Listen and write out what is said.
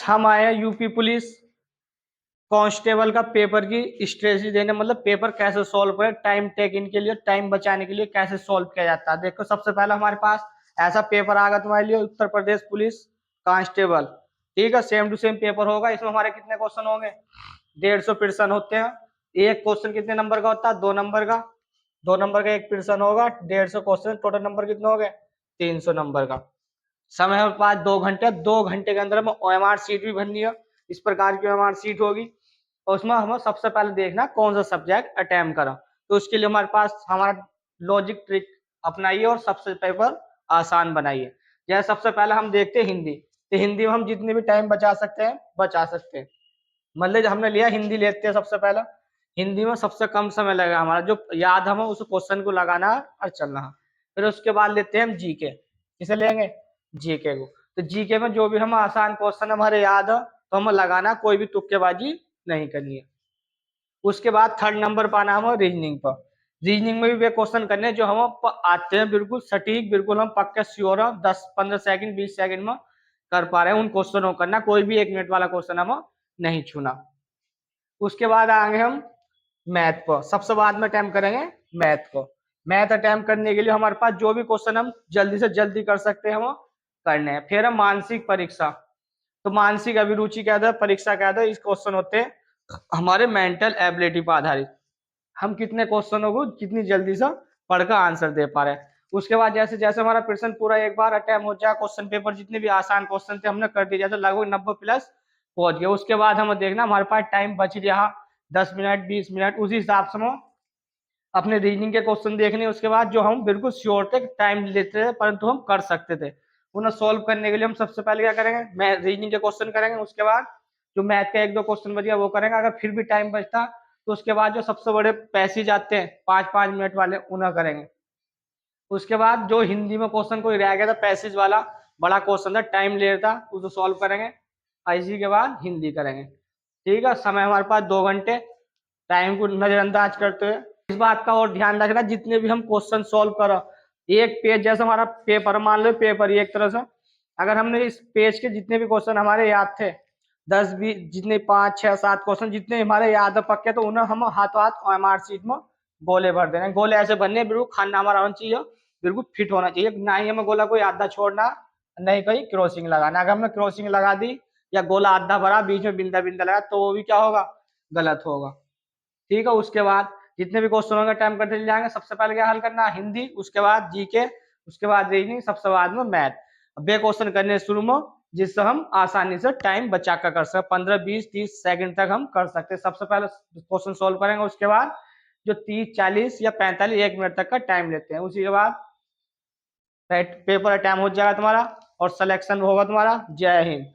हम आए हैं यूपी पुलिस कांस्टेबल का पेपर की स्ट्रेटजी देने, मतलब पेपर कैसे सॉल्व करें, टाइम टेक इन के लिए, टाइम बचाने के लिए कैसे सॉल्व किया जाता है। देखो सबसे पहले हमारे पास ऐसा पेपर आएगा तुम्हारे लिए, उत्तर प्रदेश पुलिस कांस्टेबल। ठीक है, सेम टू सेम पेपर होगा। इसमें हमारे कितने क्वेश्चन होंगे? 150 प्रश्न होते हैं। एक क्वेश्चन कितने नंबर का होता है? 2 नंबर का। 2 नंबर का एक प्रश्न होगा, 150 क्वेश्चन, टोटल नंबर कितने हो गए? 300 नंबर का। समय हमारे पास 2 घंटे। 2 घंटे के अंदर हमें OMR शीट भी भरनी है। इस प्रकार की OMR शीट होगी और उसमें हमें सबसे पहले देखना कौन सा सब्जेक्ट अटेम्प्ट करा। तो उसके लिए हमारे पास हमारा लॉजिक ट्रिक अपनाइए और सबसे पेपर आसान बनाइए। जैसे सबसे पहले हम देखते हैं हिंदी। तो हिंदी में हम जितने भी टाइम बचा सकते हैं बचा सकते हैं। मतलब हमने लिया हिंदी लेते हैं सबसे पहले। हिंदी में सबसे कम समय लगेगा हमारा, जो याद हमें उस क्वेश्चन को लगाना है और चलना है। फिर उसके बाद लेते हैं हम जीके। किसे लेंगे? जीके को। तो जीके में जो भी हम आसान क्वेश्चन हमारे याद है तो हमें लगाना, कोई भी तुक्केबाजी नहीं करनी है। उसके बाद थर्ड नंबर पाना हमें रीजनिंग पर। रीजनिंग में भी वे क्वेश्चन करने जो हम आते हैं बिल्कुल सटीक, बिल्कुल हम पक्के श्योर है, 10-15 सेकंड 20 सेकंड में कर पा रहे हैं उन क्वेश्चनों को करना। कोई भी 1 मिनट वाला क्वेश्चन हमें नहीं छूना। उसके बाद आएंगे हम मैथ पर। सबसे बाद में अटेम्प्ट करेंगे मैथ को। मैथ अटेम्प्ट करने के लिए हमारे पास जो भी क्वेश्चन हम जल्दी से जल्दी कर सकते हैं वो करने हैं। फिर हम मानसिक परीक्षा। तो मानसिक अभिरुचि क्या था, परीक्षा क्या था, इस क्वेश्चन होते हैं हमारे मेंटल एबिलिटी पर आधारित। हम कितने क्वेश्चनों को कितनी जल्दी से पढ़कर आंसर दे पा रहे हैं। उसके बाद जैसे जैसे हमारा प्रश्न पूरा एक बार अटेम्प्ट हो जाए, क्वेश्चन पेपर जितने भी आसान क्वेश्चन थे हमने कर दिए, जैसे लगभग 90 प्लस पहुंच गए। उसके बाद हमें देखना हमारे पास टाइम बच रहा 10 मिनट 20 मिनट, उसी हिसाब से हम अपने रीजनिंग के क्वेश्चन देखने। उसके बाद जो हम बिल्कुल श्योर थे, टाइम लेते थे परंतु हम कर सकते थे, उन्हें सोल्व करने के लिए हम सबसे पहले क्या करेंगे? मैं रीजनिंग के क्वेश्चन करेंगे। उसके बाद जो मैथ का 1-2 क्वेश्चन बच गया वो करेंगे। अगर फिर भी टाइम बचता तो उसके बाद जो सबसे बड़े पैसेज आते हैं 5-5 मिनट वाले उन्हें करेंगे। उसके बाद जो हिंदी में क्वेश्चन कोई रह गया था पैसेज वाला, बड़ा क्वेश्चन था, टाइम ले रहा था, उसको सॉल्व करेंगे। इसी के बाद हिंदी करेंगे। ठीक है, समय हमारे पास 2 घंटे। टाइम को नजरअंदाज करते हुए इस बात का और ध्यान रखना, जितने भी हम क्वेश्चन सॉल्व करो, एक पेज जैसे हमारा पेपर, मान लो पेपर ही एक तरह से, अगर हमने इस पेज के जितने भी क्वेश्चन हमारे याद थे 10-20 जितने 5-6-7 क्वेश्चन जितने हमारे याद है पक्के, तो उन्हें हम हाथों हाथ OMR शीट में गोले भर देना। गोले ऐसे बनने बिल्कुल खाना हमारा होना चाहिए, बिल्कुल फिट होना चाहिए। ना ही हमें गोला कोई आधा छोड़ना, नहीं कहीं क्रॉसिंग लगाना। अगर हमने क्रॉसिंग लगा दी या गोला आधा भरा बीच में बिंदा बिंदा लगा तो वो भी क्या होगा? गलत होगा। ठीक है, उसके बाद जितने भी क्वेश्चनों का टाइम करते चले जाएंगे। सबसे पहले क्या हल करना? हिंदी, उसके बाद जीके, उसके बाद रीजनिंग, सबसे बाद में मैथ। अब ये क्वेश्चन करने शुरू में जिससे हम आसानी से टाइम बचा कर सकते, 15-20-30 सेकंड तक हम कर सकते हैं। सबसे पहले क्वेश्चन सोल्व करेंगे, उसके बाद जो 30-40 या 45 1 मिनट तक का टाइम लेते हैं, उसी के बाद पेपर टाइम हो जाएगा तुम्हारा और सिलेक्शन होगा तुम्हारा। जय हिंद।